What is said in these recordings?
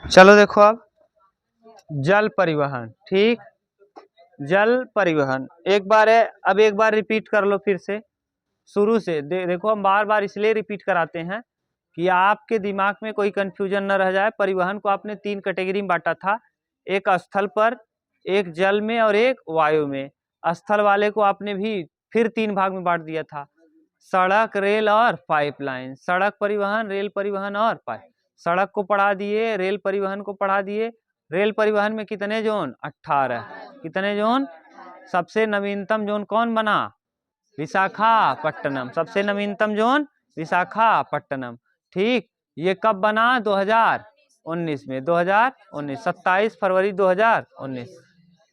चलो देखो अब जल परिवहन, ठीक। जल परिवहन एक बार है, अब एक बार रिपीट कर लो फिर से शुरू से। देखो हम बार बार इसलिए रिपीट कराते हैं कि आपके दिमाग में कोई कंफ्यूजन न रह जाए। परिवहन को आपने 3 कैटेगरी में बांटा था, एक स्थल पर, एक जल में और एक वायु में। स्थल वाले को आपने भी फिर 3 भाग में बांट दिया था, सड़क, रेल और पाइपलाइन। सड़क परिवहन, रेल परिवहन और पाइप। सड़क को पढ़ा दिए, रेल परिवहन को पढ़ा दिए। रेल परिवहन में कितने जोन? 18। कितने जोन? सबसे नवीनतम जोन कौन बना? विशाखापट्टनम। सबसे नवीनतम जोन विशाखापट्टनम, ठीक। ये कब बना? 2019 में। 2019, 27 फरवरी 2019।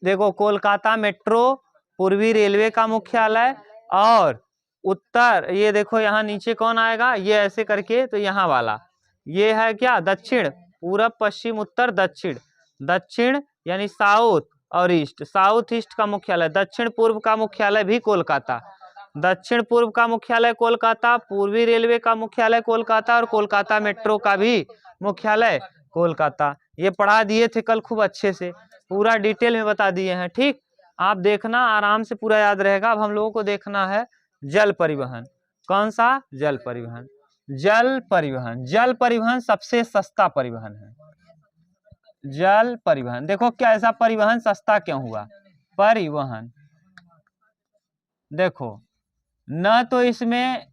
देखो कोलकाता मेट्रो पूर्वी रेलवे का मुख्यालय, और उत्तर, ये देखो यहाँ नीचे कौन आएगा, ये ऐसे करके, तो यहाँ वाला ये है क्या? दक्षिण। पूरब, पश्चिम, उत्तर, दक्षिण। दक्षिण यानी साउथ और ईस्ट। साउथ ईस्ट का मुख्यालय, दक्षिण पूर्व का मुख्यालय भी कोलकाता। दक्षिण पूर्व का मुख्यालय कोलकाता, पूर्वी रेलवे का मुख्यालय कोलकाता, और कोलकाता मेट्रो का भी मुख्यालय कोलकाता। ये पढ़ा दिए थे कल खूब अच्छे से, पूरा डिटेल में बता दिए हैं, ठीक। आप देखना आराम से, पूरा याद रहेगा। अब हम लोगों को देखना है जल परिवहन। कौन सा? जल परिवहन। जल परिवहन, जल परिवहन सबसे सस्ता परिवहन है। जल परिवहन, देखो क्या ऐसा परिवहन सस्ता क्यों हुआ? परिवहन देखो, न तो इसमें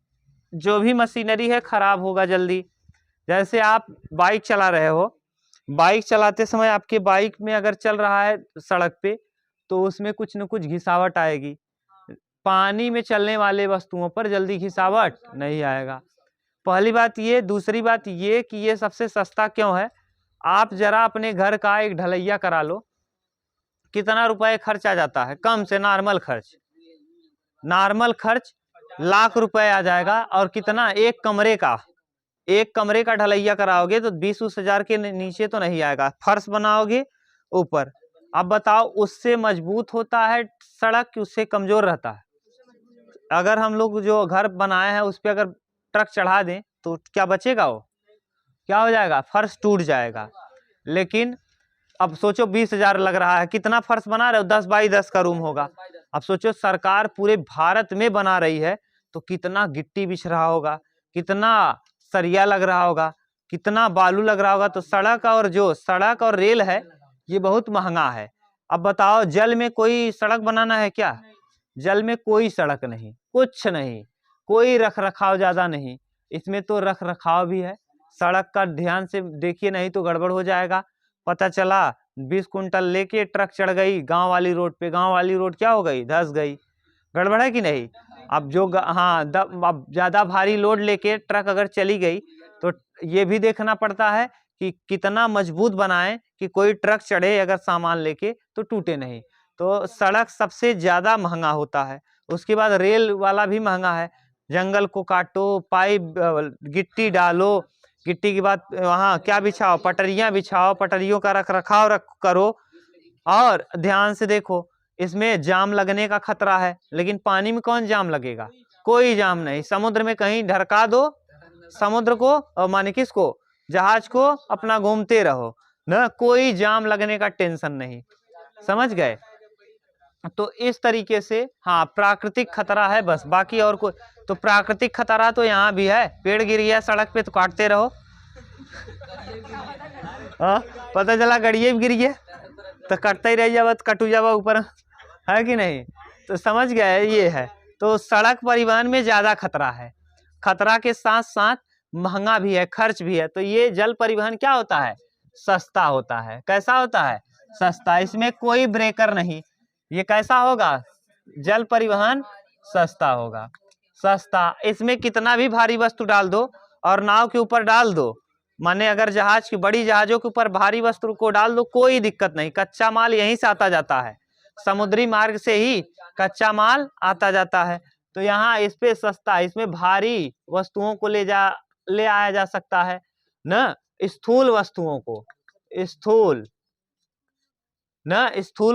जो भी मशीनरी है खराब होगा जल्दी। जैसे आप बाइक चला रहे हो, बाइक चलाते समय आपके बाइक में अगर चल रहा है सड़क पे, तो उसमें कुछ न कुछ घिसावट आएगी। पानी में चलने वाले वस्तुओं पर जल्दी घिसावट नहीं आएगा। पहली बात ये। दूसरी बात ये कि ये सबसे सस्ता क्यों है? आप जरा अपने घर का एक ढलैया करा लो, कितना रुपए खर्च आ जाता है? कम से नॉर्मल खर्च, नॉर्मल खर्च लाख रुपए आ जाएगा। और कितना? एक कमरे का, एक कमरे का ढलैया कराओगे तो 20-20 हजार के नीचे तो नहीं आएगा। फर्श बनाओगे ऊपर। अब बताओ, उससे मजबूत होता है सड़क कि उससे कमजोर रहता है? अगर हम लोग जो घर बनाए हैं उस पर अगर ट्रक चढ़ा दें तो क्या बचेगा? वो क्या हो जाएगा? फर्श टूट जाएगा। लेकिन अब सोचो 20 हजार लग रहा है, कितना फर्श बना रहे हो? 10 बाई 10 का रूम होगा। अब सोचो सरकार पूरे भारत में बना रही है, तो कितना गिट्टी बिछ रहा होगा, कितना सरिया लग रहा होगा, कितना बालू लग रहा होगा। तो सड़क और जो सड़क और रेल है ये बहुत महंगा है। अब बताओ, जल में कोई सड़क बनाना है क्या? जल में कोई सड़क नहीं, कुछ नहीं, कोई रख रखाव ज्यादा नहीं। इसमें तो रख रखाव भी है। सड़क का ध्यान से देखिए, नहीं तो गड़बड़ हो जाएगा। पता चला 20 कुंटल लेके ट्रक चढ़ गई गांव वाली रोड पे, गांव वाली रोड क्या हो गई? धंस गई। गड़बड़ है कि नहीं? अब जो हाँ, अब ज्यादा भारी लोड लेके ट्रक अगर चली गई तो ये भी देखना पड़ता है कि कितना मजबूत बनाएं कि कोई ट्रक चढ़े अगर सामान लेके तो टूटे नहीं। तो सड़क सबसे ज्यादा महंगा होता है। उसके बाद रेल वाला भी महंगा है। जंगल को काटो, पाइप, गिट्टी डालो, गिट्टी के बाद वहाँ क्या बिछाओ? पटरियां बिछाओ, पटरियों का रख रखाव करो। और ध्यान से देखो, इसमें जाम लगने का खतरा है, लेकिन पानी में कौन जाम लगेगा? कोई जाम नहीं। समुद्र में कहीं ढरका दो समुद्र को, और माने किसको? जहाज को, अपना घूमते रहो ना, कोई जाम लगने का टेंशन नहीं। समझ गए? तो इस तरीके से हाँ, प्राकृतिक खतरा है बस, बाकी और कोई। तो प्राकृतिक खतरा तो यहाँ भी है, पेड़ गिर गया सड़क पे तो काटते रहो। हाँ, पता चला गड़िए भी गिर गया तो कटता ही रह जावा, तो कटू जावा ऊपर, है कि नहीं? तो समझ गए, ये है। तो सड़क परिवहन में ज्यादा खतरा है, खतरा के साथ साथ महंगा भी है, खर्च भी है। तो ये जल परिवहन क्या होता है? सस्ता होता है। कैसा होता है? सस्ता। इसमें कोई ब्रेकर नहीं। ये कैसा होगा? जल परिवहन सस्ता होगा। सस्ता। इसमें कितना भी भारी वस्तु डाल दो और नाव के ऊपर डाल दो, माने अगर जहाज की, बड़ी जहाजों के ऊपर भारी वस्तु को डाल दो, कोई दिक्कत नहीं। कच्चा माल यहीं से आता जाता है, समुद्री मार्ग से ही कच्चा माल आता जाता है। तो यहाँ इस पे सस्ता, इसमें भारी वस्तुओं को ले आया जा सकता है न, स्थूल वस्तुओं को, स्थूल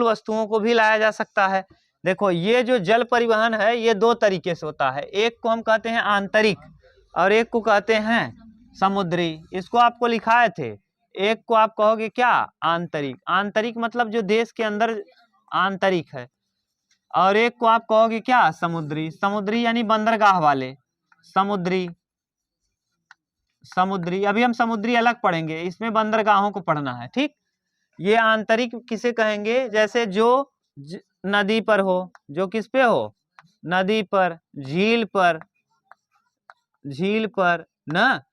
वस्तुओं को भी लाया जा सकता है। देखो, ये जो जल परिवहन है ये 2 तरीके से होता है। एक को हम कहते हैं आंतरिक और एक को कहते हैं समुद्री। इसको आपको लिखाए थे, एक को आप कहोगे क्या, आंतरिक। आंतरिक मतलब जो देश के अंदर आंतरिक है। और एक को आप कहोगे क्या, समुद्री। समुद्री यानी बंदरगाह वाले, समुद्री। समुद्री अभी हम समुद्री अलग पढ़ेंगे, इसमें बंदरगाहों को पढ़ना है, ठीक। ये आंतरिक किसे कहेंगे, जैसे जो नदी पर हो, जो किस पे हो, नदी पर, झील पर, झील पर ना,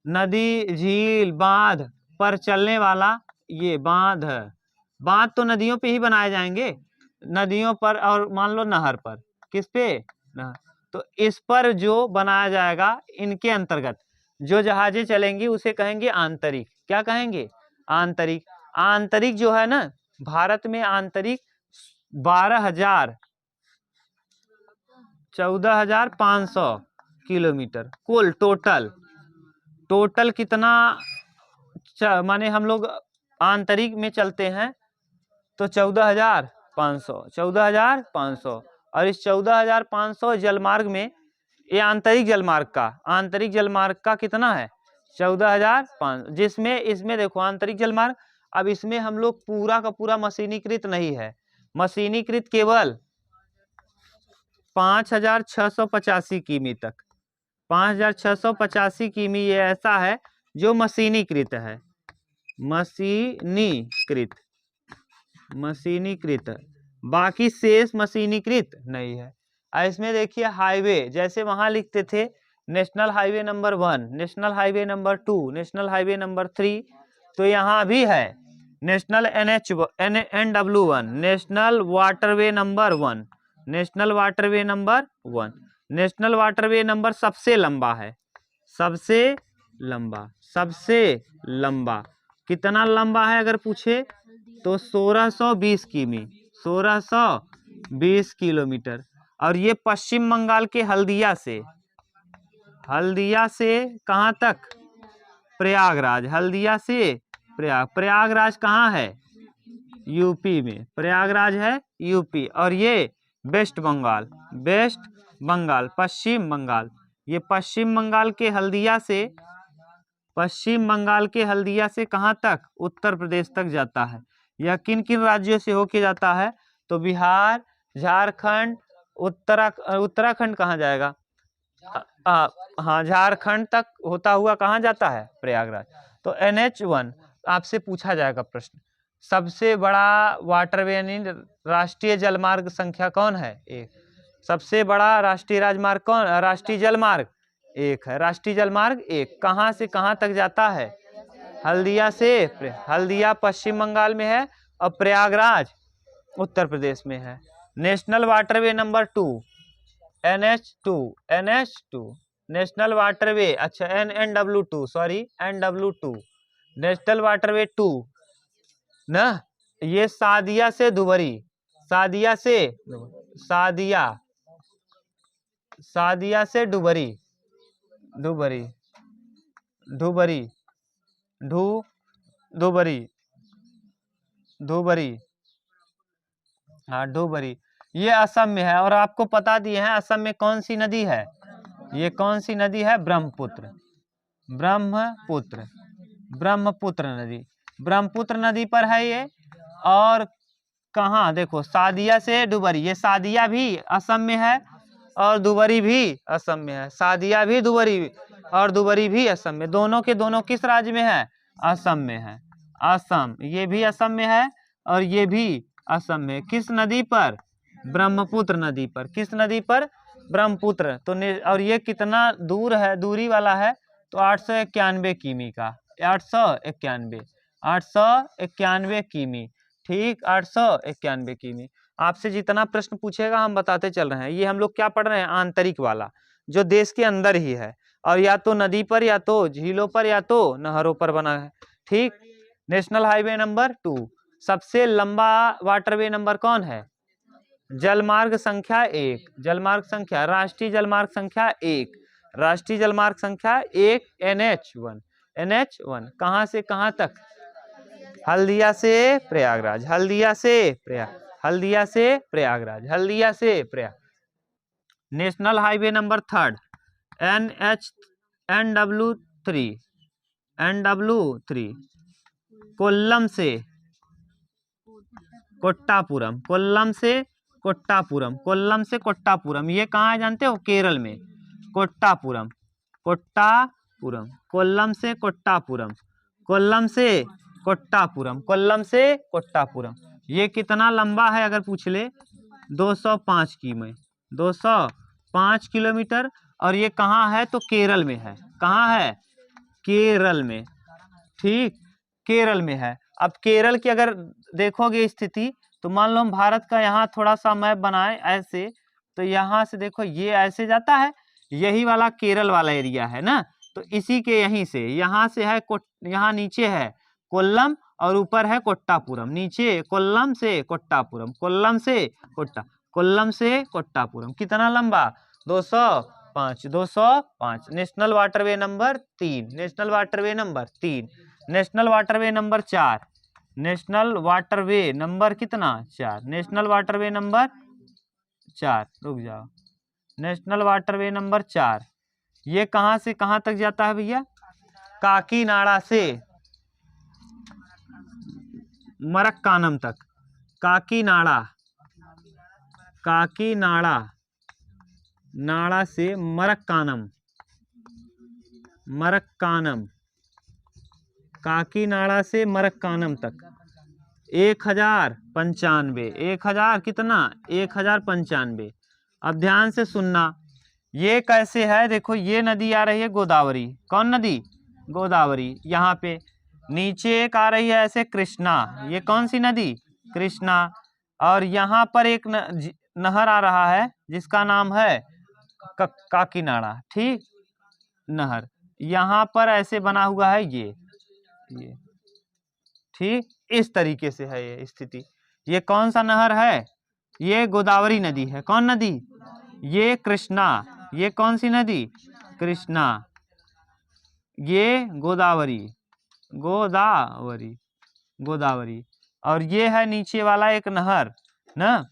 नदी, झील, बांध पर चलने वाला, ये बांध है। बांध तो नदियों पे ही बनाए जाएंगे, नदियों पर, और मान लो नहर पर, किस पे, नहर। तो इस पर जो बनाया जाएगा, इनके अंतर्गत जो जहाजें चलेंगी उसे कहेंगे आंतरिक। क्या कहेंगे, आंतरिक। आंतरिक जो है ना, भारत में आंतरिक 12,000 14,500 किलोमीटर कुल टोटल कितना माने हम लोग आंतरिक में चलते हैं, तो 14,500। और इस 14,500 जलमार्ग में, ये आंतरिक जलमार्ग का कितना है, 14,500, जिसमें इसमें देखो आंतरिक जलमार्ग। अब इसमें हम लोग पूरा का पूरा मशीनीकृत नहीं है, मशीनीकृत केवल 5,685 किमी तक, 5,685 किमी ये ऐसा है जो मशीनीकृत है, मशीनीकृत। बाकी शेष मशीनीकृत नहीं है। इसमें देखिए हाईवे, जैसे वहां लिखते थे national highway number 1, national highway number 2, national highway number 3, तो यहाँ भी है national NW1, national waterway number 1, national waterway number 1। National waterway number सबसे लंबा है, सबसे लंबा कितना लंबा है अगर पूछे तो 1620 किमी, 1620 किलोमीटर। और ये पश्चिम बंगाल के हल्दिया से कहाँ तक, प्रयागराज। हल्दिया से प्रयागराज कहाँ है, यूपी में, प्रयागराज है यूपी। और ये वेस्ट बंगाल, पश्चिम बंगाल, ये पश्चिम बंगाल के हल्दिया से कहाँ तक, उत्तर प्रदेश तक जाता है। यह किन किन राज्यों से होके जाता है, तो बिहार, झारखंड, उत्तराखंड कहाँ जाएगा, हाँ झारखंड तक होता हुआ कहाँ जाता है, प्रयागराज। तो NH1 आपसे पूछा जाएगा प्रश्न, सबसे बड़ा वाटरवे यानी राष्ट्रीय जलमार्ग संख्या कौन है, एक। सबसे बड़ा राष्ट्रीय राजमार्ग कौन, राष्ट्रीय जलमार्ग एक है, राष्ट्रीय जलमार्ग एक। कहाँ से कहाँ तक जाता है, हल्दिया पश्चिम बंगाल में है, और प्रयागराज उत्तर प्रदेश में है। National waterway number 2, NH2, national waterway, अच्छा NW2, sorry NW2, national waterway 2 ना। ये सादिया से धुबरी, सादिया से डुबरी, हाँ डुबरी, ये असम में है। और आपको बता दिए हैं असम में कौन सी नदी है, ये कौन सी नदी है, ब्रह्मपुत्र नदी पर है ये। और कहाँ देखो, सादिया से डुबरी, ये सादिया भी असम में है और दुबरी भी असम में है, सादिया भी दुबरी और दुबरी भी असम में। दोनों के दोनों किस राज्य में है, असम में है, असम। ये भी असम में है और ये भी असम में। किस नदी पर, ब्रह्मपुत्र नदी पर। किस नदी पर, ब्रह्मपुत्र। तो और ये कितना दूर है, दूरी वाला है, तो 891 किमी का, 891 किमी, ठीक, 891 किमी। आपसे जितना प्रश्न पूछेगा हम बताते चल रहे हैं। ये हम लोग क्या पढ़ रहे हैं, आंतरिक वाला, जो देश के अंदर ही है, और या तो नदी पर, या तो झीलों पर, या तो नहरों पर बना है, ठीक। नेशनल हाईवे नंबर 2, सबसे लंबा वाटरवे नंबर कौन है, जलमार्ग संख्या 1, राष्ट्रीय जलमार्ग संख्या 1, NH1, कहाँ से कहाँ तक, हल्दिया से Prayagraj, national highway number 3, NW3, Kollam से कोट्टापुरम, कोल्लम से कोट्टापुरम, कोल्लम से कोट्टापुरम, ये कहाँ है जानते हो? केरल में। कोट्टापुरम, कोट्टापुरम, कोल्लम से कोट्टापुरम, कोल्लम से कोट्टापुरम, कोल्लम से कोट्टापुरम। ये कितना लंबा है अगर पूछ ले? 205 की 205 किलोमीटर। और ये कहाँ है? तो केरल में है। कहाँ है? केरल में। ठीक, केरल में है। अब केरल की अगर देखोगे स्थिति, तो मान लो हम भारत का यहाँ थोड़ा सा मैप बनाए ऐसे, तो यहाँ से देखो ये ऐसे जाता है, यही वाला केरल वाला एरिया है ना। तो इसी के यहीं से, यहाँ से है यहाँ नीचे है कोल्लम और ऊपर है कोट्टापुरम। नीचे कोल्लम से कोट्टापुरम, कोल्लम से कोल्लम से कोट्टापुरम। कितना लंबा? 205, 205। National waterway number 3, national waterway number 3, national waterway number 4, national waterway number कितना? 4, नेशनल वाटरवे नंबर 4। रुक जाओ, नेशनल वाटरवे नंबर 4। ये कहाँ से कहाँ तक जाता है भैया? काकीनाडा से मरक्कानम तक। काकीनाडा, काकीनाडा, नाडा से मरक्कानम, मरक्कानम, काकीनाडा से मरक्कानम तक 1095, 1000 कितना? 1095। अब ध्यान से सुनना, ये कैसे है? देखो ये नदी आ रही है गोदावरी। कौन नदी? गोदावरी। यहाँ पे नीचे एक आ रही है ऐसे कृष्णा। ये कौन सी नदी? कृष्णा। और यहाँ पर एक नहर आ रहा है जिसका नाम है काकीनाडा। ठीक, नहर यहाँ पर ऐसे बना हुआ है ये ठीक, इस तरीके से है ये स्थिति। ये कौन सा नहर है? ये गोदावरी नदी है। कौन नदी? ये कृष्णा। ये कौन सी नदी? कृष्णा। ये गोदावरी, गोदावरी, गोदावरी। और ये है नीचे वाला एक नहर ना।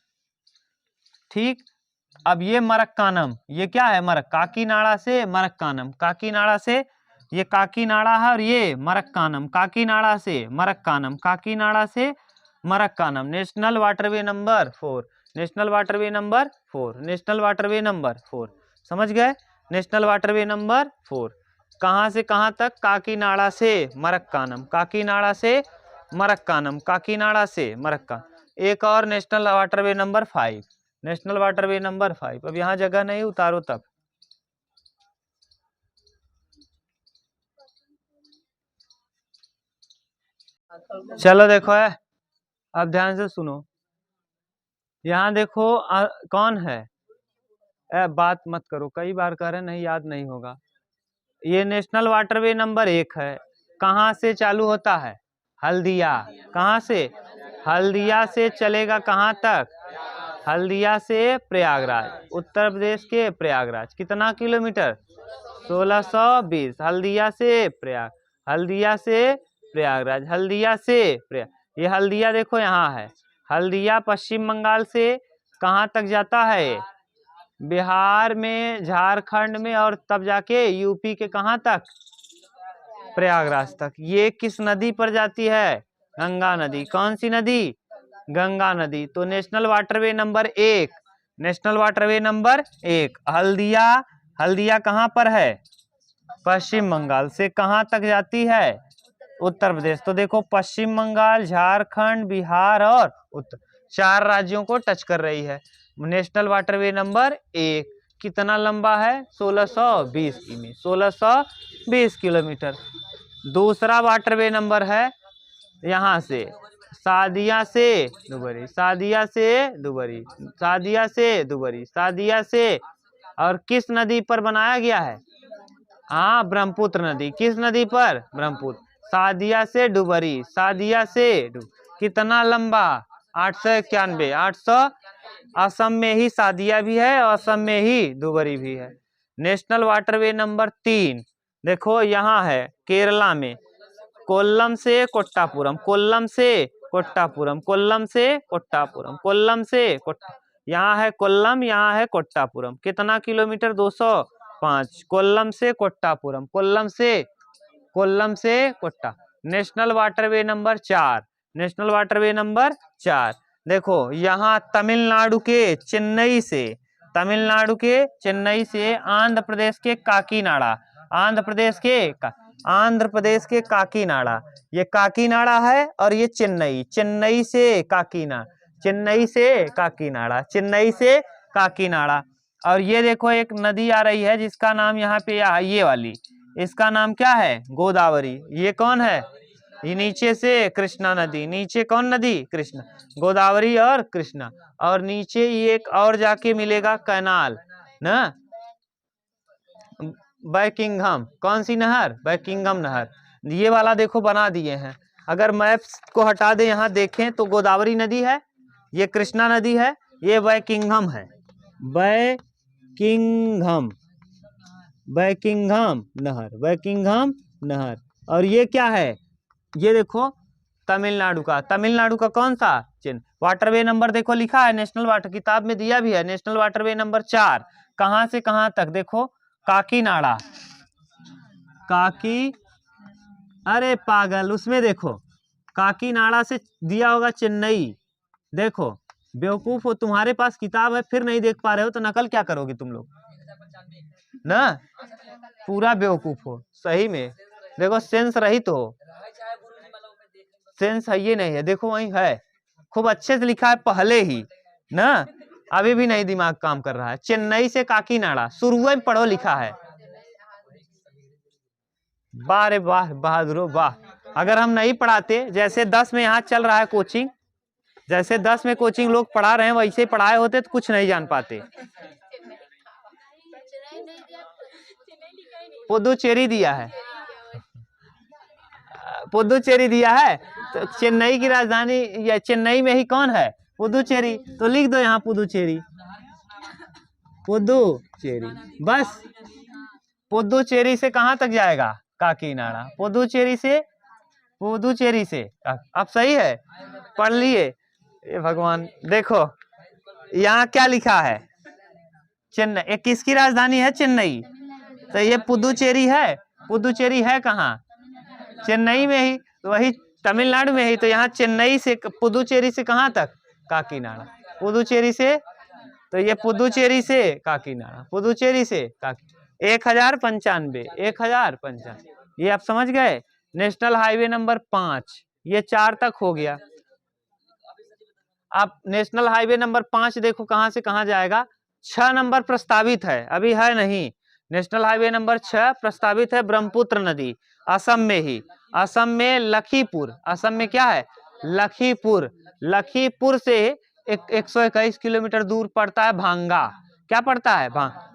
ठीक, अब ये मरक्कानम, ये क्या है? काकीनाडा से मरक्कानम, काकीनाडा से, ये काकीनाडा है और ये मरक्कानम, काकीनाडा से मरक्कानम, काकीनाडा से Marakkanam. National waterway number 4, national waterway number 4, national waterway number 4। समझ गए? नेशनल वाटरवे नंबर 4 कहाँ से कहाँ तक? काकीनाडा से मरक्कानम, काकीनाडा से मरक्कानम, काकीनाडा से मरक्कानम। एक और national waterway number 5, national waterway number 5। अब यहाँ जगह नहीं, उतारो तब। चलो देखो है, अब ध्यान से सुनो। यहाँ देखो कौन है? बात मत करो, कई बार कह रहे नहीं, याद नहीं होगा। ये नेशनल वाटरवे नंबर 1 है। कहाँ से चालू होता है? हल्दिया। कहाँ से? हल्दिया से चलेगा कहाँ तक? हल्दिया से प्रयागराज, उत्तर प्रदेश के प्रयागराज। कितना किलोमीटर? 1620। हल्दिया से प्रयाग, हल्दिया से प्रयागराज, हल्दिया से प्रयाग। ये हल्दिया देखो यहाँ है। हल्दिया पश्चिम बंगाल से कहाँ तक जाता है? बिहार में, झारखंड में, और तब जाके यूपी के कहाँ तक? प्रयागराज तक। ये किस नदी पर जाती है? गंगा नदी। कौन सी नदी? गंगा नदी। तो national waterway number 1, national waterway number 1 Haldia. Haldia कहाँ पर है? पश्चिम बंगाल से कहाँ तक जाती है? उत्तर प्रदेश। तो देखो पश्चिम बंगाल, झारखंड, बिहार और उत्तर, 4 राज्यों को टच कर रही है। नेशनल वाटरवे नंबर 1 कितना लंबा है? 1620 किमी, 1620 किलोमीटर। दूसरा वाटरवे नंबर है यहाँ से सादिया से दुबरी, सादिया से दुबरी, सादिया से दुबरी, सादिया से, और किस नदी पर बनाया गया है? हाँ, ब्रह्मपुत्र नदी। किस नदी पर? ब्रह्मपुत्र। सादिया से डुबरी, सादिया से कितना लंबा? 891, 800। असम में ही सादिया भी है और असम में ही डुबरी भी है। नेशनल वाटरवे नंबर 3 देखो यहाँ है केरला में, कोल्लम से कोट्टापुरम, कोल्लम से कोट्टापुरम, कोल्लम से कोट्टापुरम, कोल्लम से यहाँ है कोल्लम, यहाँ है कोट्टापुरम। कितना किलोमीटर? 205। कोल्लम से कोट्टापुरम, कोल्लम से Kotta. National waterway number 4, national waterway number 4। देखो यहाँ तमिलनाडु के चेन्नई से, तमिलनाडु के चेन्नई से आंध्र प्रदेश के काकीनाडा, आंध्र प्रदेश के काकीनाडा, ये काकीनाडा है और ये चेन्नई, चेन्नई से काकीनाडा, चेन्नई से काकीनाडा, चेन्नई से काकीनाडा। और ये देखो एक नदी आ रही है जिसका नाम यहाँ पे ये वाली, इसका नाम क्या है? गोदावरी। ये कौन है? ये नीचे से कृष्णा नदी, नीचे कौन नदी? कृष्णा, गोदावरी और कृष्णा। और नीचे ये एक और जाके मिलेगा कैनाल ना, बैकिंघम। कौन सी नहर? बैकिंघम नहर। ये वाला देखो बना दिए हैं। अगर मैप्स को हटा दे यहाँ देखें तो गोदावरी नदी है, ये कृष्णा नदी है, ये बैकिंघम है, बैकिंघम, बैकिंघम नहर, बैकिंघम नहर। और ये क्या है? ये देखो तमिलनाडु का, तमिलनाडु का कौन सा चिन्ह? वाटरवे नंबर देखो लिखा है, नेशनल वाटर किताब में दिया भी है, नेशनल वाटरवे नंबर 4। कहां से कहां तक? देखो काकीनाडा, अरे पागल, उसमें देखो काकीनाडा से दिया होगा चेन्नई। देखो बेवकूफ हो, तुम्हारे पास किताब है फिर नहीं देख पा रहे हो तो नकल क्या करोगे तुम लोग ना? पूरा बेवकूफ हो सही में। देखो सेंस रहित हो, सेंस है ये नहीं है। देखो वही है, खूब अच्छे से लिखा है पहले ही ना, अभी भी नहीं दिमाग काम कर रहा है। चेन्नई से काकीनाडा, शुरू में पढ़ो लिखा है। वाह रे वाह, बहादुरो वाह। अगर हम नहीं पढ़ाते, जैसे 10 में यहाँ चल रहा है कोचिंग, जैसे 10 में कोचिंग लोग पढ़ा रहे हैं वैसे पढ़ाए होते तो कुछ नहीं जान पाते। पुदुचेरी दिया है, पुदुचेरी दिया है तो चेन्नई की राजधानी या चेन्नई में ही कौन है? पुदुचेरी। तो लिख दो यहाँ पुदुचेरी, पुदुचेरी। बस पुदुचेरी से कहां तक जाएगा? काकीनाडा। पुदुचेरी से, पुदुचेरी से। अब सही है, पढ़ लिए। ये भगवान, देखो यहाँ क्या लिखा है? चेन्नई। किसकी राजधानी है? चेन्नई। तो ये पुदुचेरी है, पुदुचेरी है कहाँ? चेन्नई में ही, वही तमिलनाडु में ही। तो यहाँ चेन्नई से पुदुचेरी से कहाँ तक? काकीनाडा। पुदुचेरी से, तो ये पुदुचेरी से काकीनाडा, पुदुचेरी से 1095, 1095। ये आप समझ गए। नेशनल हाईवे नंबर 5, ये 4 तक हो गया। आप नेशनल हाईवे नंबर 5 देखो कहां से कहां जाएगा। 6 नंबर प्रस्तावित है, अभी है नहीं। नेशनल हाईवे नंबर 6 प्रस्तावित है, ब्रह्मपुत्र नदी, असम में ही। असम में लखीपुर, असम में क्या है? लखीपुर। लखीपुर से 121 किलोमीटर दूर पड़ता है भांगा। क्या पड़ता है?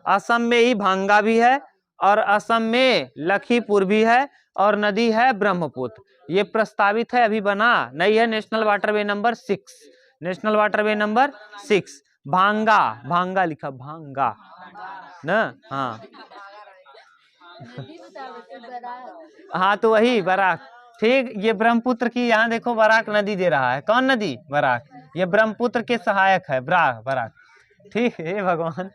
असम में ही भांगा भी है और असम में लखीपुर भी है और नदी है ब्रह्मपुत्र। ये प्रस्तावित है, अभी बना नहीं है। National waterway number 6, national waterway number 6। भांगा, भांगा लिखा, भांगा ना। हाँ हाँ, तो वही बराक, ठीक। ये ब्रह्मपुत्र की, यहाँ देखो बराक नदी दे रहा है। कौन नदी? बराक। ये ब्रह्मपुत्र के सहायक है, बराक। ठीक है भगवान।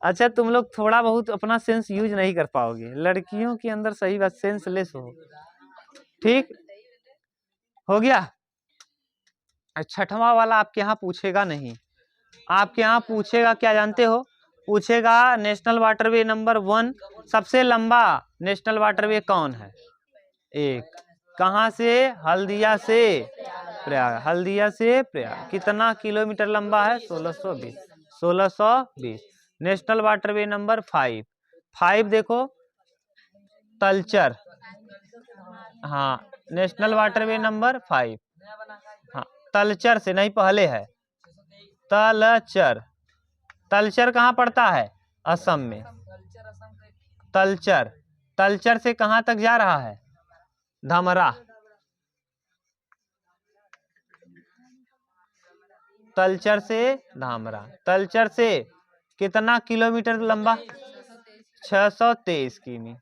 अच्छा, तुम लोग थोड़ा बहुत अपना सेंस यूज नहीं कर पाओगे, लड़कियों के अंदर सही बात सेंसलेस हो। ठीक हो गया। 6वां वाला आपके यहाँ पूछेगा नहीं, आपके यहाँ पूछेगा क्या जानते हो? पूछेगा नेशनल वाटरवे नंबर 1, सबसे लंबा नेशनल वाटरवे कौन है? 1। कहाँ से? हल्दिया से प्रयाग, हल्दिया से प्रयाग। कितना किलोमीटर लंबा है? 1620, 1620। नेशनल वाटरवे नंबर 5 देखो तलचर। हाँ, नेशनल वाटरवे नंबर 5। हाँ, तलचर से नहीं, पहले है तलचर। तलचर कहाँ पड़ता है? असम में। तलचर, तलचर से कहां तक जा रहा है? धमरा। तलचर से धामरा। तलचर से कितना किलोमीटर लंबा? 623 किमी।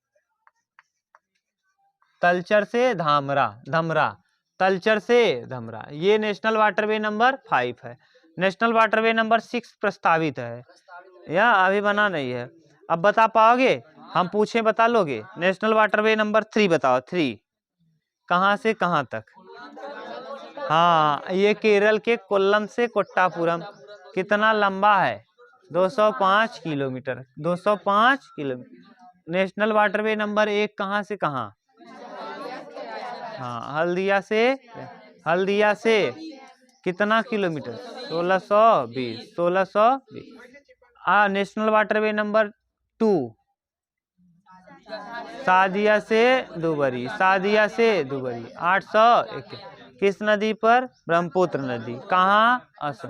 तलचर से धामरा, धमरा, तलचर से धमरा। ये नेशनल वाटरवे नंबर 5 है। नेशनल वाटरवे नंबर 6 प्रस्तावित है, या अभी बना नहीं है। अब बता पाओगे? हम पूछे बता लोगे? नेशनल वाटरवे नंबर 3 बताओ। 3 कहाँ से कहाँ तक? हाँ, ये केरल के कोल्लम से कोट्टापुरम कितना लंबा है? 205 kilometre. 205 kilometre. National waterway number 1 कहाँ से कहाँ? हाँ, हल्दिया से कितना kilometre? 1620। 1620। National waterway number 2 Sadia से दुबरी। 801। किस नदी पर? ब्रह्मपुत्र नदी। कहाँ? असम।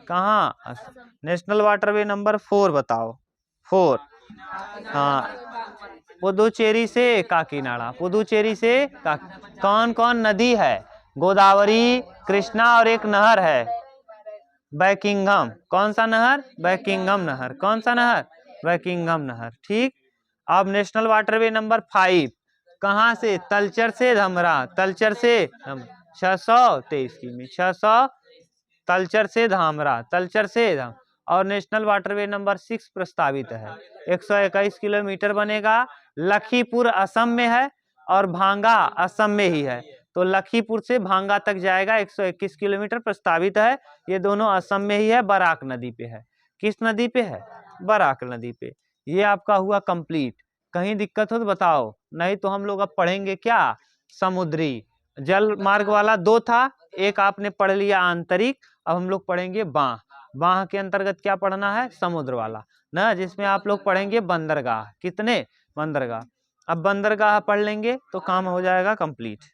कहाँ? असम। नेशनल वाटरवे नंबर 4 बताओ। 4। हाँ, पुदुचेरी से काकीनाडा। कौन कौन नदी है? गोदावरी, कृष्णा और एक नहर है बैकिंगम। कौन सा नहर? बैकिंगम नहर। कौन सा नहर? बैकिंगम नहर। ठीक। अब नेशनल वाटरवे नंबर 5 कहाँ से? तलचर से धमरा। 623 किमी। 600 तलचर से धामरा। और नेशनल वाटरवे नंबर 6 प्रस्तावित है। 121 किलोमीटर बनेगा। लखीपुर असम में है और भांगा असम में ही है, तो लखीपुर से भांगा तक जाएगा। 121 किलोमीटर प्रस्तावित है। ये दोनों असम में ही है, बराक नदी पे है। किस नदी पे है? बराक नदी पे। ये आपका हुआ कंप्लीट। कहीं दिक्कत हो तो बताओ, नहीं तो हम लोग अब पढ़ेंगे क्या? समुद्री। जल मार्ग वाला 2 था, एक आपने पढ़ लिया आंतरिक। अब हम लोग पढ़ेंगे बांह। बांह के अंतर्गत क्या पढ़ना है? समुद्र वाला ना, जिसमें आप लोग पढ़ेंगे बंदरगाह। कितने? बंदरगाह। अब बंदरगाह पढ़ लेंगे तो काम हो जाएगा कंप्लीट।